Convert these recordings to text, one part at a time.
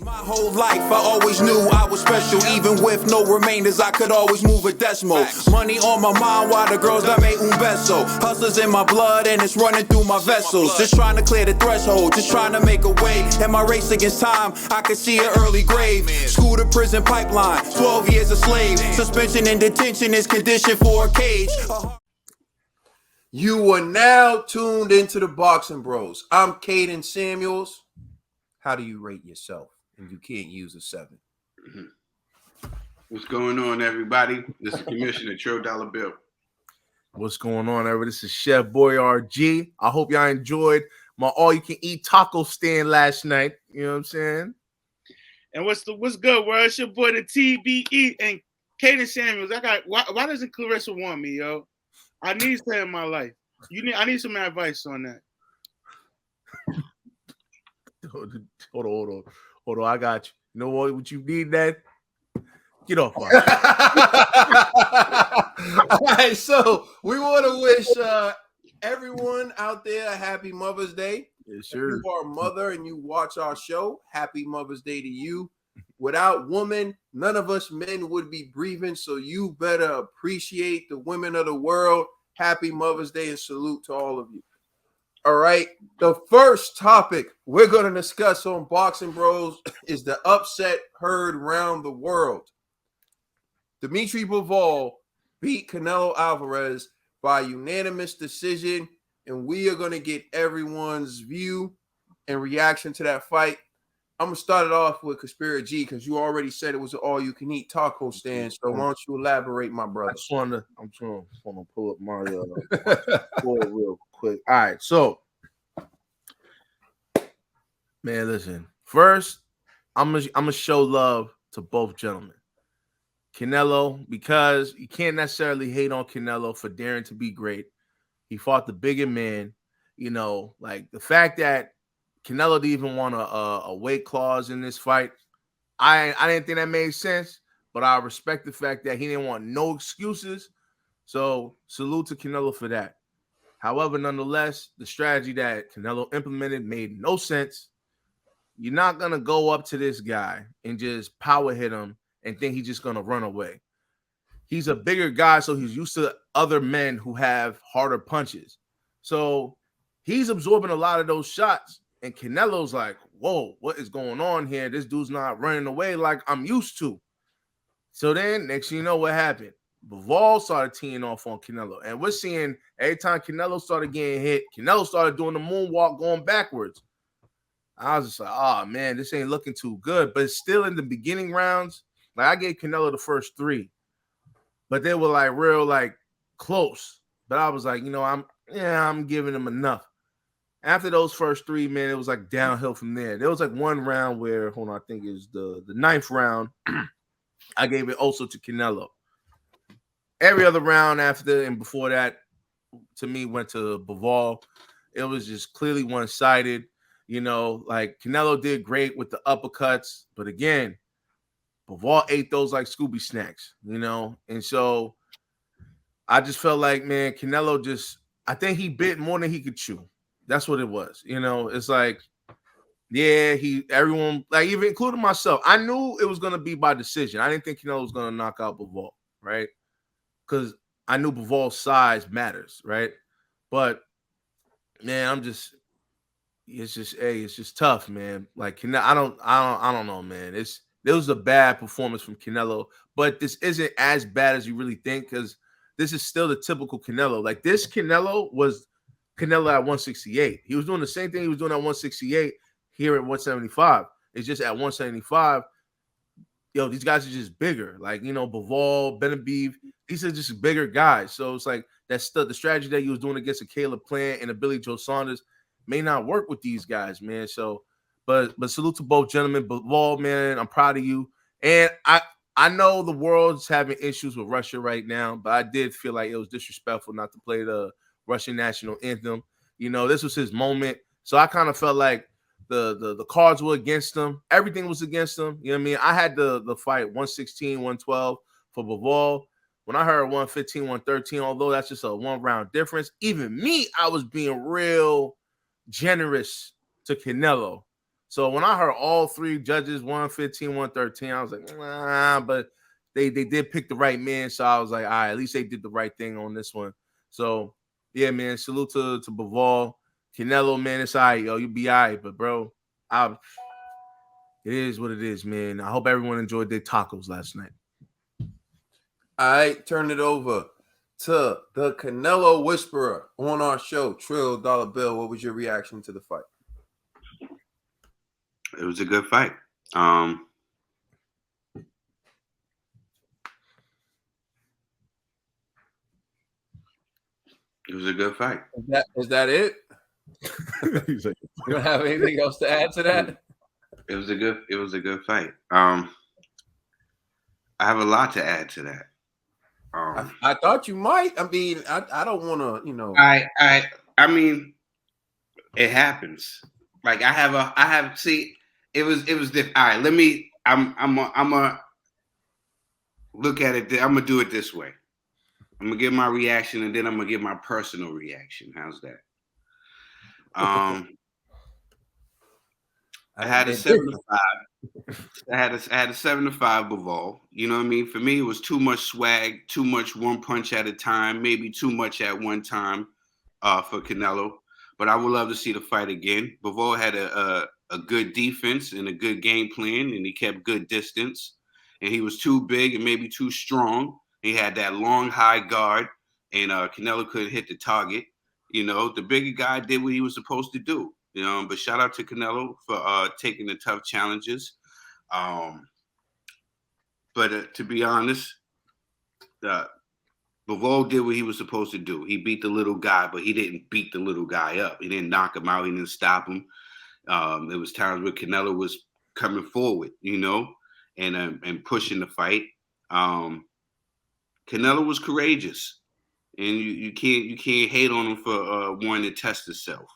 My whole life, I always knew I was special. Even with no remainders, I could always move a decimal. Money on my mind while the girls that made un beso. Hustlers in my blood and it's running through my vessels. Just trying to clear the threshold, just trying to make a way. In my race against time, I could see an early grave. School to prison pipeline, 12 years a slave. Suspension and detention is conditioned for a cage. You are now tuned into the Boxing Bros. I'm Caden Samuels. How do you rate yourself? And you can't use a 7. What's going on, everybody? This is Commissioner Trill Bill. What's going on, everybody? This is Chef Boy RG. I hope y'all enjoyed my all-you-can-eat taco stand last night. You know what I'm saying? And what's good, bro? It's your boy, the TBE, and Caden Samuels. Why doesn't Clarissa want me, yo? I need that in my life. I need some advice on that. Hold on. I got you. You know what you need, that? Get off. All right, so we want to wish everyone out there a happy Mother's Day. Yes, sure. If you are a mother and you watch our show, happy Mother's Day to you. Without women, none of us men would be breathing, so you better appreciate the women of the world. Happy Mother's Day and salute to all of you. All right, the first topic we're going to discuss on Boxing Bros is the upset heard around the world. Dmitry Bivol beat Canelo Alvarez by unanimous decision, and we are going to get everyone's view and reaction to that fight. I'm going to start it off with Conspiracy G because you already said it was an all-you-can-eat taco stand, so why don't you elaborate, my brother? I'm trying to pull up my board real quick. All right, so, man, listen. First, I'm gonna show love to both gentlemen. Canelo, because you can't necessarily hate on Canelo for daring to be great. He fought the bigger man. You know, like the fact that Canelo didn't even want a weight clause in this fight, I didn't think that made sense, but I respect the fact that he didn't want no excuses. So salute to Canelo for that. However, nonetheless, the strategy that Canelo implemented made no sense. You're not going to go up to this guy and just power hit him and think he's just going to run away. He's a bigger guy, so he's used to other men who have harder punches. So he's absorbing a lot of those shots. And Canelo's like, whoa, what is going on here? This dude's not running away like I'm used to. So then, next thing you know, what happened? Bivol started teeing off on Canelo. And we're seeing every time Canelo started getting hit, Canelo started doing the moonwalk going backwards. I was just like, oh, man, this ain't looking too good. But still in the beginning rounds, like I gave Canelo the first 3. But they were like real, like close. But I was like, you know, I'm giving him enough. After those first 3, man, it was like downhill from there. There was like one round where, hold on, I think it's the 9th round. I gave it also to Canelo. Every other round after and before that, to me, went to Bivol. It was just clearly one-sided. You know, like Canelo did great with the uppercuts. But again, Bivol ate those like Scooby snacks, you know? And so I just felt like, man, Canelo I think he bit more than he could chew. That's what it was. You know, it's like, yeah, everyone, like even including myself, I knew it was going to be by decision. I didn't think Canelo was going to knock out Bivol, right? Because I knew Bivol's size matters, right? But, man, it's just tough, man. Like, I don't know, man. There was a bad performance from Canelo, but this isn't as bad as you really think because this is still the typical Canelo. Like, this Canelo was Canelo at 168. He was doing the same thing he was doing at 168 here at 175. It's just at 175, these guys are just bigger. Like, you know, Bivol, Benabiv, these are just bigger guys. So it's like that's the strategy that he was doing against a Caleb Plant and a Billy Joe Saunders may not work with these guys, man. So, but salute to both gentlemen. Bivol, man, I'm proud of you. And I know the world's having issues with Russia right now, but I did feel like it was disrespectful not to play the Russian national anthem. You know, this was his moment. So I kind of felt like the cards were against him. Everything was against him. You know what I mean? I had the fight 116, 112 for Bivol. When I heard 115, 113, although that's just a 1-round difference, even me, I was being real generous to Canelo So when I heard all three judges, 115, 113, I was like, nah, but they did pick the right man. So I was like, all right, at least they did the right thing on this one. So yeah, man, salute to Bivol. Canelo, man, it's all right, yo. You be all right, but bro, it is what it is, man. I hope everyone enjoyed their tacos last night. All right, turn it over to the Canelo Whisperer on our show, Trill Dollar Bill. What was your reaction to the fight? It was a good fight. It was a good fight. Is that it? He's like, You don't have anything else to add to that? It was a good fight. I have a lot to add to that. I thought you might. I mean, I don't want to, you know. I mean, it happens. Like see, it was different. All right, I'm gonna look at it. I'm gonna do it this way. I'm gonna give my reaction, and then I'm gonna give my personal reaction. How's that? I had a 7-5. I had a 7-5 Bivol. You know what I mean? For me, it was too much swag, too much one punch at a time, maybe too much at one time for Canelo. But I would love to see the fight again. Bivol had a good defense and a good game plan, and he kept good distance. And he was too big and maybe too strong. He had that long high guard, and Canelo couldn't hit the target. You know, the bigger guy did what he was supposed to do. You know, but shout out to Canelo for taking the tough challenges. But to be honest, Bivol did what he was supposed to do. He beat the little guy, but he didn't beat the little guy up. He didn't knock him out. He didn't stop him. There was times where Canelo was coming forward, you know, and pushing the fight. Canelo was courageous, and you can't hate on him for wanting to test himself.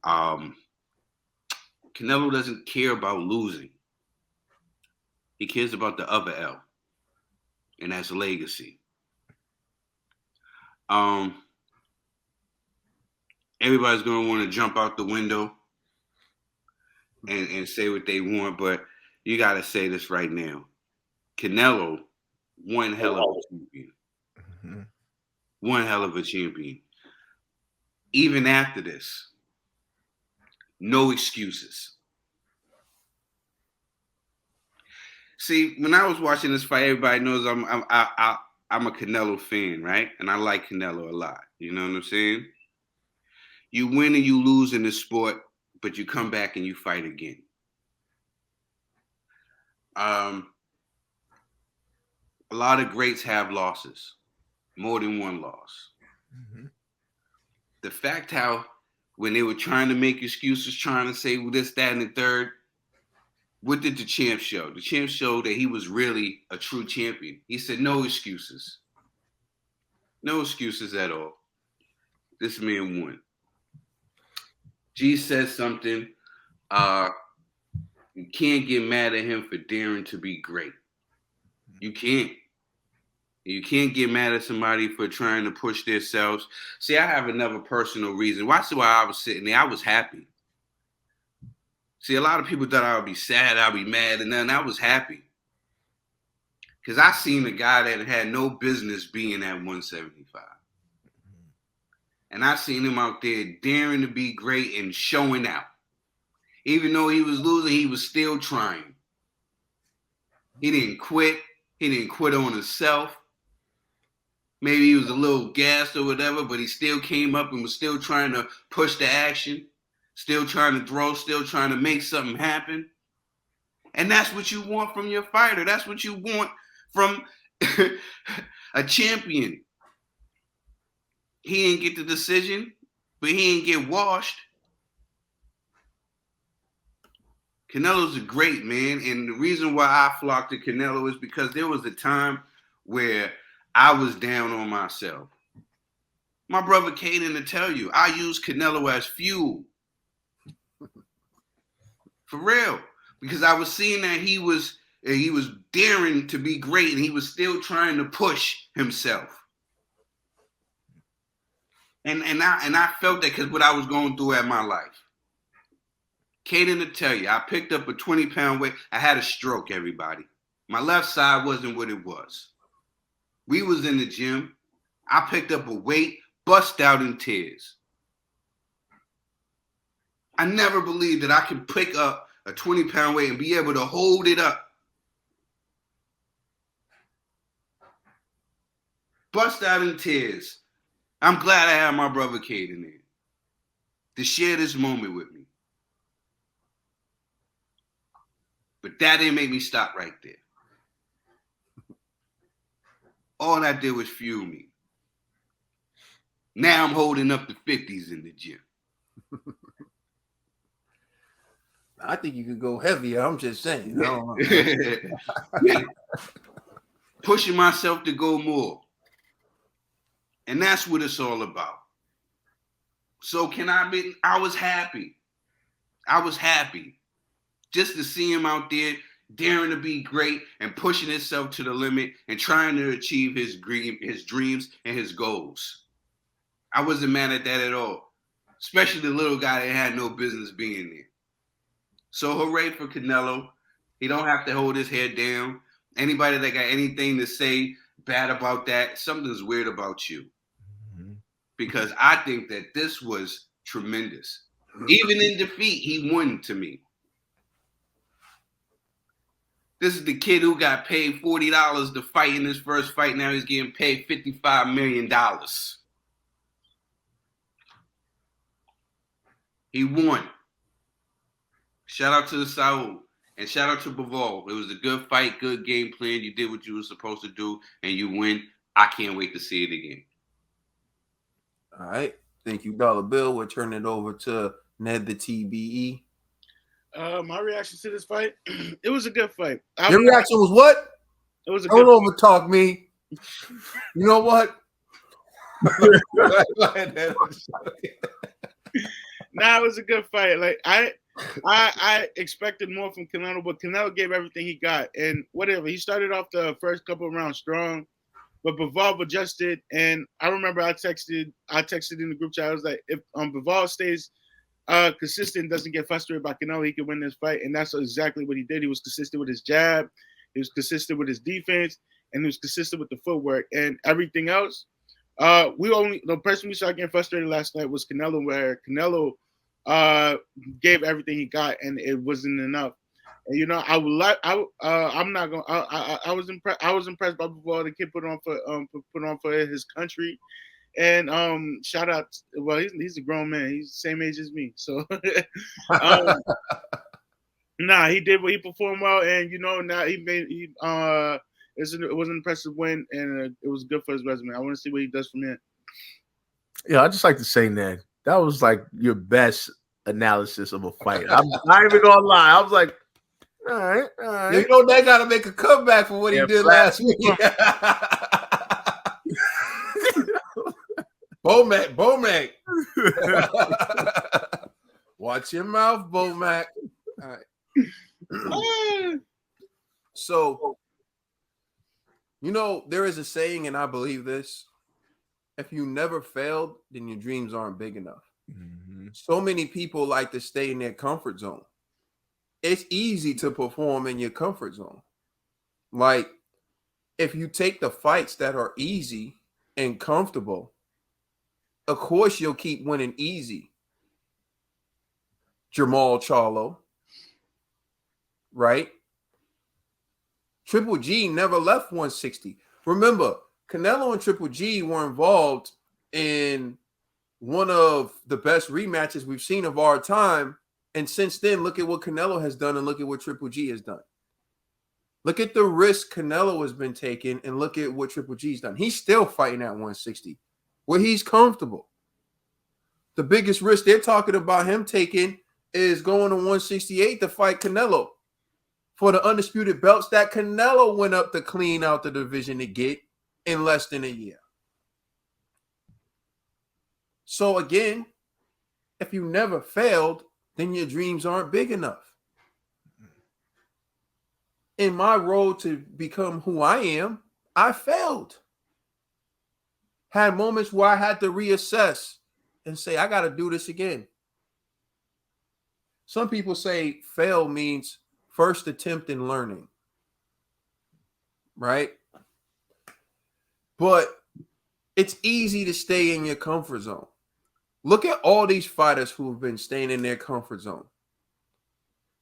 Canelo doesn't care about losing. He cares about the other L, and that's legacy. Everybody's gonna want to jump out the window and say what they want, but you gotta say this right now. Canelo, one hell of a champion. Mm-hmm. One hell of a champion. Even after this, no excuses. See, when I was watching this fight, everybody knows I'm a Canelo fan, right? And I like Canelo a lot. You know what I'm saying? You win and you lose in this sport, but you come back and you fight again. A lot of greats have losses, more than one loss. Mm-hmm. The fact how when they were trying to make excuses, trying to say this, that, and the third, what did the champ show? The champ showed that he was really a true champion. He said, no excuses. No excuses at all. This man won. G says something. You can't get mad at him for daring to be great. You can't. You can't get mad at somebody for trying to push themselves. See, I have another personal reason. Watch why I was sitting there. I was happy. See, a lot of people thought I would be sad, I'd be mad, and then I was happy. Because I seen a guy that had no business being at 175. And I seen him out there daring to be great and showing out. Even though he was losing, he was still trying. He didn't quit. He didn't quit on himself. Maybe he was a little gassed or whatever, but he still came up and was still trying to push the action. Still trying to throw, still trying to make something happen. And that's what you want from your fighter. That's what you want from a champion. He didn't get the decision, but he didn't get washed. Canelo's a great man. And the reason why I flocked to Canelo is because there was a time where I was down on myself. My brother Caden to tell you, I use Canelo as fuel. For real, because I was seeing that he was daring to be great, and he was still trying to push himself. And I felt that because what I was going through at my life. Caden to tell you, I picked up a 20-pound weight. I had a stroke, everybody. My left side wasn't what it was. We was in the gym. I picked up a weight, bust out in tears. I never believed that I could pick up a 20-pound weight and be able to hold it up. Bust out in tears. I'm glad I had my brother Caden there to share this moment with me. But that didn't make me stop right there. All that did was fuel me. Now I'm holding up the 50s in the gym. I think you could go heavier. I'm just saying. I don't know. Pushing myself to go more. And that's what it's all about. So I was happy. I was happy just to see him out there daring to be great and pushing himself to the limit and trying to achieve his dreams and his goals. I wasn't mad at that at all, especially the little guy that had no business being there. So hooray for Canelo. He don't have to hold his head down. Anybody that got anything to say bad about that, something's weird about you. Mm-hmm. Because I think that this was tremendous. Even in defeat, he won to me. This is the kid who got paid $40 to fight in his first fight. Now he's getting paid $55 million. He won. Shout out to the Saul and shout out to Bivol. It was a good fight, good game plan. You did what you were supposed to do, and you win. I can't wait to see it again. All right. Thank you, Dollar Bill. We'll turn it over to Ned the TBE. My reaction to this fight, it was a good fight. Your reaction was what? It was a Don't good over talk me. You know what? Nah, it was a good fight. Like I expected more from Canelo, but Canelo gave everything he got. And whatever, he started off the first couple of rounds strong, but Bivol adjusted. And I remember I texted in the group chat. I was like, if Bivol stays consistent, doesn't get frustrated by Canelo, he can win this fight. And that's exactly what he did. He was consistent with his jab, he was consistent with his defense, and he was consistent with the footwork and everything else. The person we saw getting frustrated last night was Canelo, where Canelo gave everything he got, and it wasn't enough. And, you know, I was impressed. I was impressed by Bivol. The kid put on for his country, and shout out. Well, he's a grown man. He's the same age as me, so nah, he did what he performed well, and you know now it was an impressive win, and it was good for his resume. I want to see what he does from here. Yeah, I just like to say, Ned, that was like your best analysis of a fight. I'm not even gonna lie. I was like, all right. You know they got to make a comeback for what he did last week. Bomac. Watch your mouth, Bomac. All right. So, you know, there is a saying, and I believe this: if you never failed, then your dreams aren't big enough. Mm-hmm. So many people like to stay in their comfort zone. It's easy to perform in your comfort zone. Like, if you take the fights that are easy and comfortable, of course you'll keep winning easy. Jamal Charlo, right? Triple G never left 160. Remember, Canelo and Triple G were involved in one of the best rematches we've seen of our time. And since then, look at what Canelo has done and look at what Triple G has done. Look at the risk Canelo has been taking and look at what Triple G's done. He's still fighting at 160 where he's comfortable. The biggest risk they're talking about him taking is going to 168 to fight Canelo for the undisputed belts that Canelo went up to clean out the division to get in less than a year. So again, if you never failed, then your dreams aren't big enough. In my road to become who I am, I failed. Had moments where I had to reassess and say, I got to do this again. some people say fail means first attempt in learning, right? But it's easy to stay in your comfort zone. Look at all these fighters who've been staying in their comfort zone.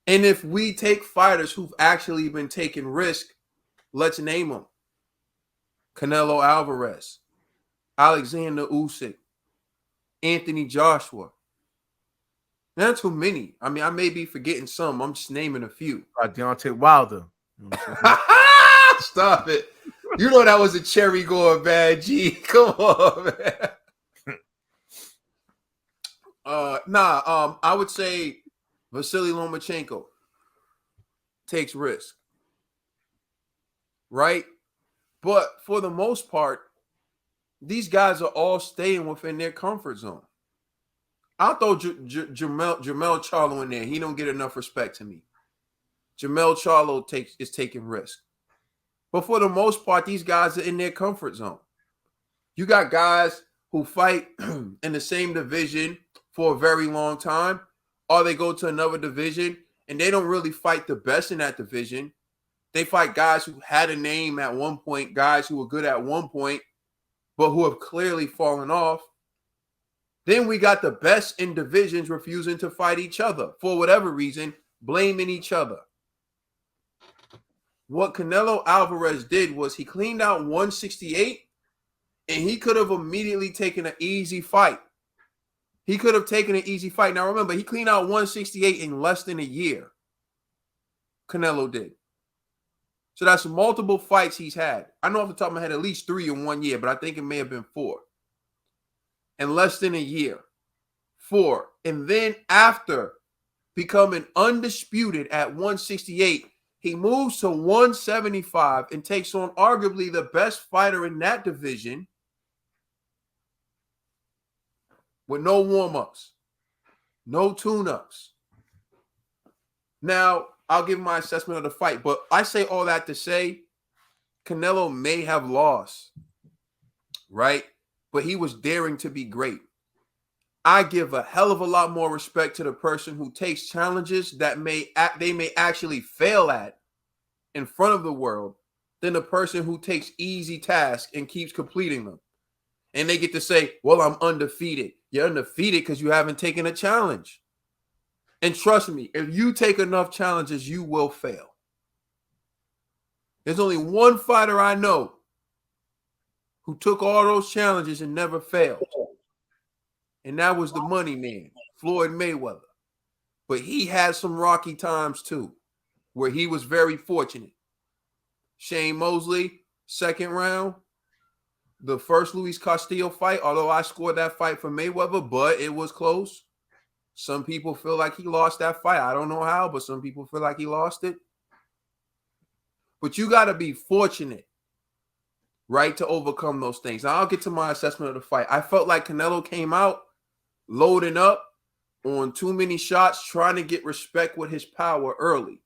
And if we take fighters who've actually been taking risk, let's name them. Canelo Alvarez, Alexander Usyk, Anthony Joshua. Not too many. I mean, I may be forgetting some. I'm just naming a few. Deontay Wilder. You know Stop it. You know that was a cherry going bad, G. Come on, man. I would say Vasily Lomachenko takes risk. Right? But for the most part, these guys are all staying within their comfort zone. I'll throw Jermell Charlo in there. He don't get enough respect to me. Jermell Charlo is taking risk. But for the most part, these guys are in their comfort zone. You got guys who fight in the same division for a very long time, or they go to another division and they don't really fight the best in that division. They fight guys who had a name at one point, guys who were good at one point, but who have clearly fallen off. Then we got the best in divisions refusing to fight each other for whatever reason, blaming each other. What Canelo Alvarez did was he cleaned out 168 and he could have immediately taken an easy fight. He could have taken an easy fight. Now remember, he cleaned out 168 in less than a year. Canelo did. So that's multiple fights he's had. I know off the top of my head at least 3 in 1 year, but I think it may have been 4. In less than a year. 4. And then after becoming undisputed at 168, he moves to 175 and takes on arguably the best fighter in that division with no warm-ups, no tune-ups. Now, I'll give my assessment of the fight, but I say all that to say Canelo may have lost, right? But he was daring to be great. I give a hell of a lot more respect to the person who takes challenges that they may actually fail at in front of the world than the person who takes easy tasks and keeps completing them. And they get to say, well, I'm undefeated. You're undefeated because you haven't taken a challenge. And trust me, if you take enough challenges, you will fail. There's only one fighter I know who took all those challenges and never failed. And that was the money man, Floyd Mayweather. But he had some rocky times too, where he was very fortunate. Shane Mosley, second round. The first Luis Castillo fight, although I scored that fight for Mayweather, but it was close. Some people feel like he lost that fight. I don't know how, but some people feel like he lost it. But you got to be fortunate, right, to overcome those things. Now, I'll get to my assessment of the fight. I felt like Canelo came out loading up on too many shots, trying to get respect with his power early.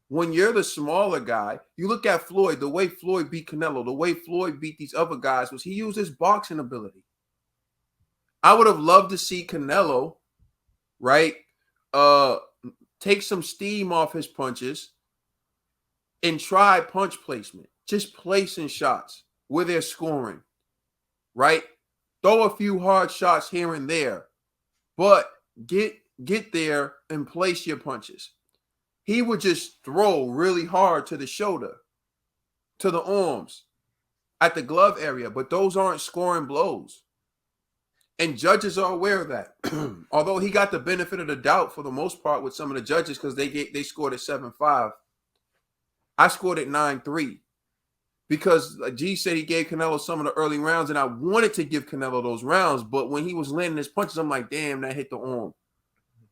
When you're the smaller guy, you look at Floyd, the way Floyd beat Canelo, the way Floyd beat these other guys was he used his boxing ability. I would have loved to see Canelo, right, take some steam off his punches and try punch placement, just placing shots where they're scoring, right? Throw a few hard shots here and there, but get there and place your punches. He would just throw really hard to the shoulder, to the arms, at the glove area, but those aren't scoring blows. And judges are aware of that. Although he got the benefit of the doubt for the most part with some of the judges because they scored at 7-5. I scored at 9-3 because G said he gave Canelo some of the early rounds, and I wanted to give Canelo those rounds, but when he was landing his punches, I'm like, damn, that hit the arm.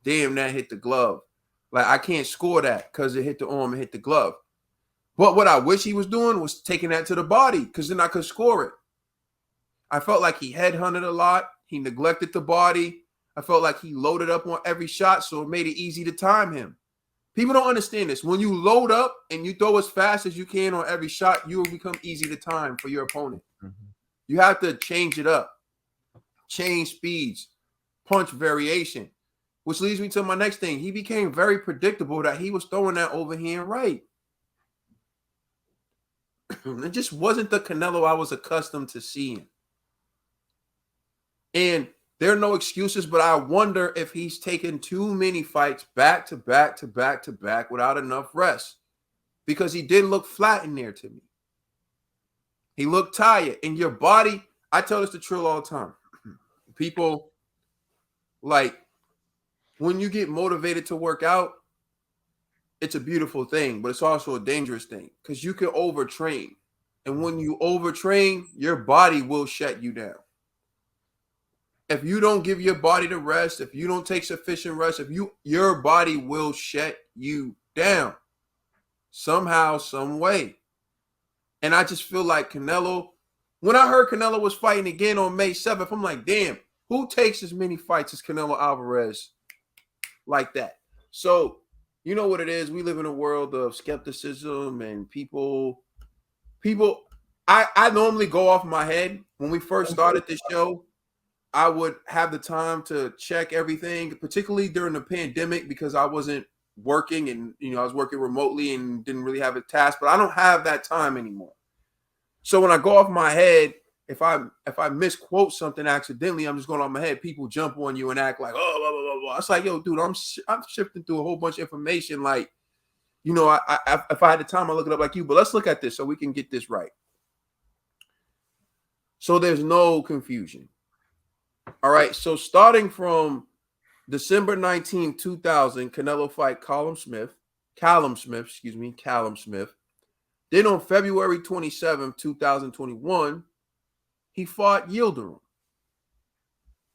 Damn, that hit the glove. Like, I can't score that because it hit the arm and hit the glove. But what I wish he was doing was taking that to the body because then I could score it. I felt like he headhunted a lot. He neglected the body. I felt like he loaded up on every shot, so it made it easy to time him. People don't understand this. When you load up and you throw as fast as you can on every shot, you will become easy to time for your opponent. Mm-hmm. You have to change it up, change speeds, punch variation. which leads me to my next thing. He became very predictable that he was throwing that overhand right. It just wasn't the Canelo I was accustomed to seeing. And there are no excuses, but I wonder if he's taken too many fights back to back to back to back without enough rest, because he did look flat in there to me. He looked tired. And your body, I tell this to Trill all the time. People, like, when you get motivated to work out, it's a beautiful thing, but it's also a dangerous thing because you can overtrain. And when you overtrain, your body will shut you down. If you don't give your body the rest, if you don't take sufficient rest, your body will shut you down somehow, some way. And I just feel like Canelo, when I heard Canelo was fighting again on May 7th, I'm like, damn, who takes as many fights as Canelo Alvarez like that? So, you know what it is. We live in a world of skepticism and people, I normally go off my head. When we first started this show, I would have the time to check everything, particularly during the pandemic, because I wasn't working and, I was working remotely and didn't really have a task, but I don't have that time anymore. So when I go off my head, if I misquote something accidentally, I'm just going off my head. People jump on you and act like, oh, blah, blah, blah, blah. It's like, yo, dude, I'm shifting through a whole bunch of information. Like, if I had the time, I look it up like you. But let's look at this so we can get this right. So there's no confusion. All right. So starting from December 19, 2000, Canelo fight Callum Smith. Then on February 27, 2021, he fought Yildirim.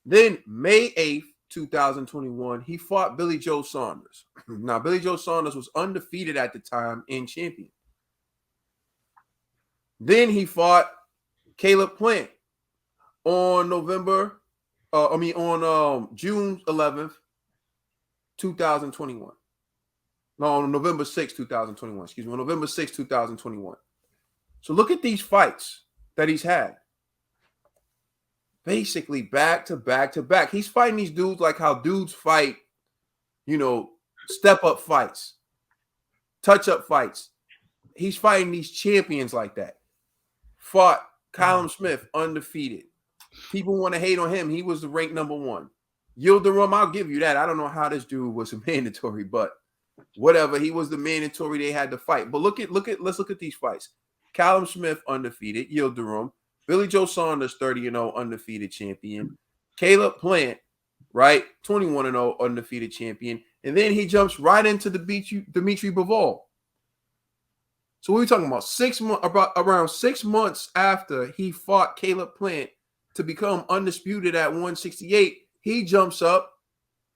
Then May 8th, 2021, he fought Billy Joe Saunders. Now, Billy Joe Saunders was undefeated at the time and champion. Then he fought Caleb Plant on June 11th, 2021. No, on November 6th, 2021. Excuse me, on November 6th, 2021. So look at these fights that he's had. Basically back to back to back. He's fighting these dudes like how dudes fight, step-up fights, touch-up fights. He's fighting these champions like that. Fought Callum Smith, undefeated. People want to hate on him. He was the ranked number 1. Yildirim, I'll give you that. I don't know how this dude was a mandatory, but whatever. He was the mandatory they had to fight. But let's look at these fights. Callum Smith, undefeated. Yildirim. Billy Joe Saunders, 30-0, undefeated champion. Caleb Plant, right, 21-0, undefeated champion. And then he jumps right into Dmitry Bivol. So what are we talking about? Around 6 months after he fought Caleb Plant to become undisputed at 168, he jumps up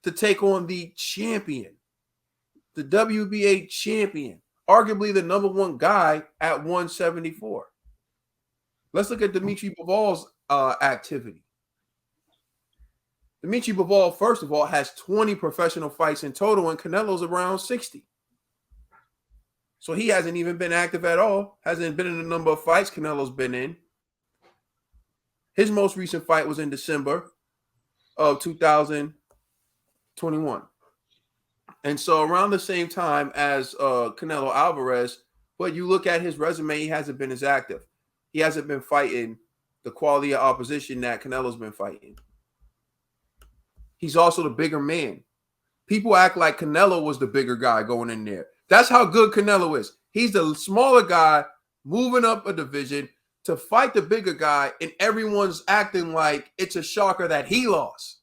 to take on the champion, the WBA champion, arguably the number 1 guy at 174. Let's look at Dmitry Bivol's activity. Dmitry Bivol, first of all, has 20 professional fights in total, and Canelo's around 60. So he hasn't even been active at all. Hasn't been in a number of fights Canelo's been in. His most recent fight was in December of 2021. And so around the same time as Canelo Alvarez, but you look at his resume, he hasn't been as active. He hasn't been fighting the quality of opposition that Canelo's been fighting. He's also the bigger man. People act like Canelo was the bigger guy going in there. That's how good Canelo is. He's the smaller guy moving up a division to fight the bigger guy, and everyone's acting like it's a shocker that he lost.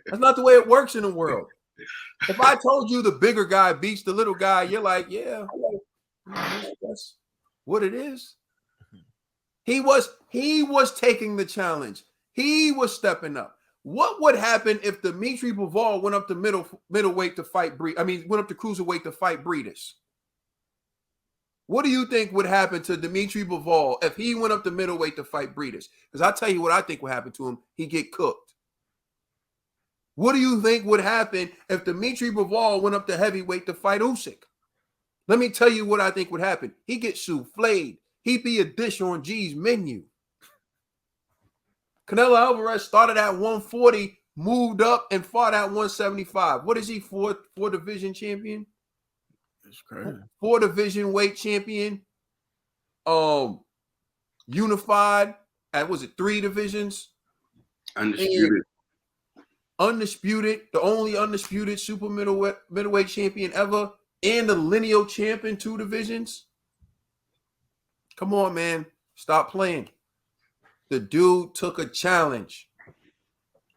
That's not the way it works in the world. If I told you the bigger guy beats the little guy, you're like, yeah, that's what it is. He was taking the challenge. He was stepping up. What would happen if Dmitry Bivol went up to middleweight to fight went up to cruiserweight to fight Breedis? What do you think would happen to Dmitry Bivol if he went up to middleweight to fight Breedis? Because I'll tell you what I think would happen to him. He'd get cooked. What do you think would happen if Dmitry Bivol went up to heavyweight to fight Usyk? Let me tell you what I think would happen. He gets souffled. He'd be a dish on G's menu. Canelo Alvarez started at 140, moved up and fought at 175. What is he? Four division champion? It's crazy. 4 division weight champion. Unified at, was it 3 divisions? Undisputed. Undisputed, the only undisputed super middleweight champion ever, and the lineal champ in 2 divisions. Come on, man. Stop playing. The dude took a challenge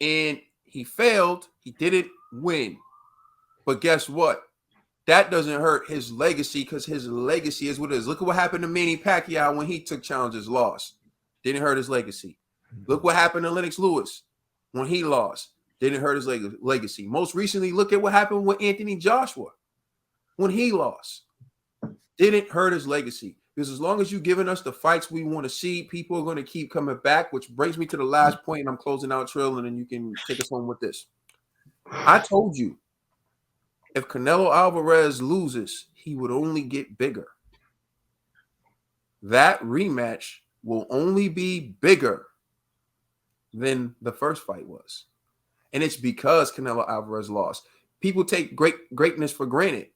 and he failed. He didn't win. But guess what? That doesn't hurt his legacy, because his legacy is what it is. Look at what happened to Manny Pacquiao when he took challenges, lost. Didn't hurt his legacy. Look what happened to Lennox Lewis when he lost. Didn't hurt his legacy. Most recently, look at what happened with Anthony Joshua when he lost. Didn't hurt his legacy. Because as long as you're giving us the fights we want to see, people are going to keep coming back, which brings me to the last point, and I'm closing out Trill, and then you can take us home with this. I told you, if Canelo Alvarez loses, he would only get bigger. That rematch will only be bigger than the first fight was. And it's because Canelo Alvarez lost. People take greatness for granted.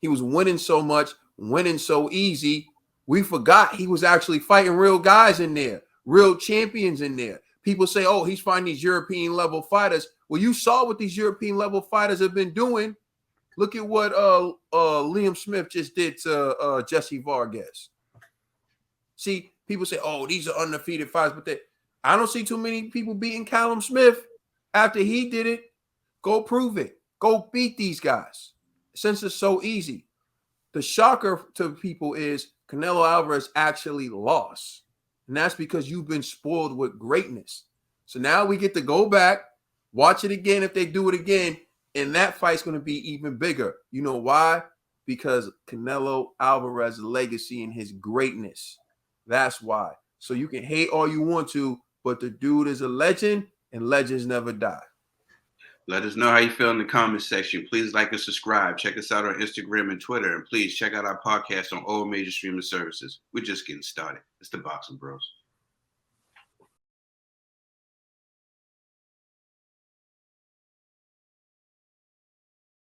He was winning so much, winning so easy. We forgot he was actually fighting real guys in there, real champions in there. People say, oh, he's fighting these European level fighters. Well, you saw what these European level fighters have been doing. Look at what Liam Smith just did to Jesse Vargas. See, people say, oh, these are undefeated fights, but I don't see too many people beating Callum Smith after he did it. Go prove it. Go beat these guys. Since it's so easy. The shocker to people is Canelo Alvarez actually lost. And that's because you've been spoiled with greatness. So now we get to go back, watch it again if they do it again, and that fight's going to be even bigger. You know why? Because Canelo Alvarez's legacy and his greatness. That's why. So you can hate all you want to, but the dude is a legend, and legends never die. Let us know how you feel in the comment section. Please like and subscribe. Check us out on Instagram and Twitter. And please check out our podcast on all major streaming services. We're just getting started. It's the Boxing Bros.